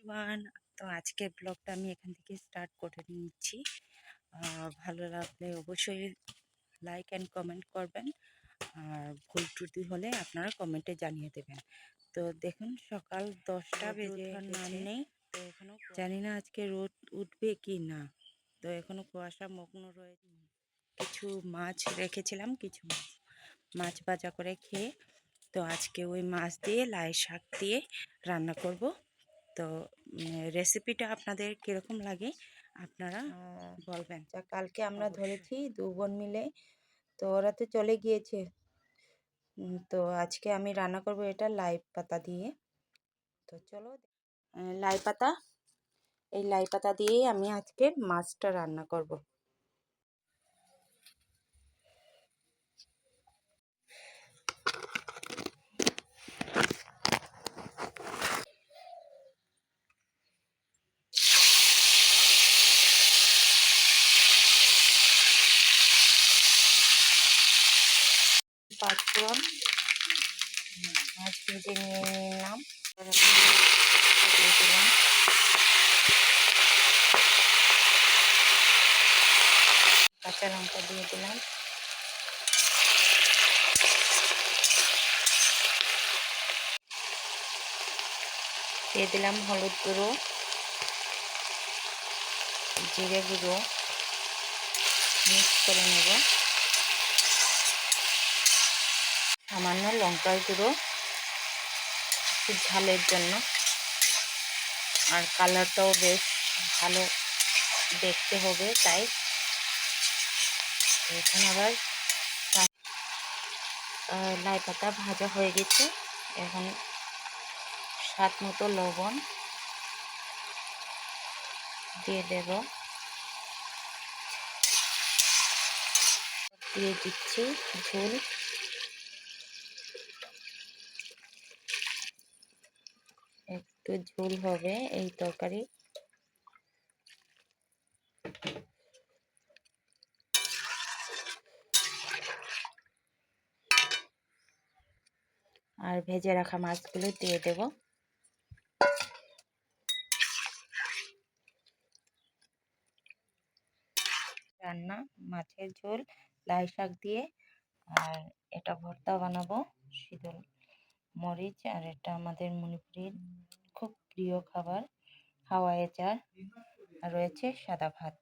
Everyone. তো আজকের ব্লগটা আমি এখান থেকে স্টার্ট করে নিচ্ছি। ভালো লাগলে অবশ্যই লাইক অ্যান্ড কমেন্ট করবেন, আর ভুল ত্রুটি হলে আপনারা কমেন্টে জানিয়ে দেবেন। তো দেখুন, সকাল 10টা বেজে নাম নেই, তো এখনও জানি না আজকে রোদ উঠবে কি না। তো এখনও কুয়াশা মগ্ন রয়েছে। কিছু মাছ রেখেছিলাম, কিছু মাছ ভাজা করে খেয়ে, তো আজকে ওই মাছ দিয়ে লাই শাক দিয়ে রান্না করব। তো রেসিপিটা আপনাদের কীরকম লাগে আপনারা বলবেন। কালকে আমরা ধরেছি 2 বোন মিলে, তো ওরা তো চলে গিয়েছে। তো আজকে আমি রান্না করব এটা লাই পাতা দিয়ে। তো চলো, লাই পাতা, এই লাই পাতা দিয়েই আমি আজকে মাছটা রান্না করব। পাঁচফোড়ন মাছ ভেজে নিয়ে নিলাম, দিয়ে দিলাম। কাঁচা লঙ্কা দিয়ে দিলাম, দিয়ে দিলাম হলুদ গুঁড়ো, জিরে গুঁড়ো, মিক্স করে নেব। সামান্য লঙ্কার গুঁড়ো একটু ঝালের জন্য, আর কালারটাও বেশ ভালো দেখতে হবে তাই। এখন আবার লাই পাতা ভাজা হয়ে গেছে, এখন স্বাদ মতো লবণ দিয়ে দেব, দিয়ে দিচ্ছি ঝোল। একটু ঝোল হবে এই তরকারি। আর ভেজে রাখা মাছগুলো দিয়ে দেব। রান্না মাছের ঝোল লাই শাক দিয়ে, আর এটা ভর্তা বানাবো শীতল মরিচ, আর এটা আমাদের মণিপুরের খুব প্রিয় খাবার হাওয়াই আচার, আর রয়েছে সাদা ভাত।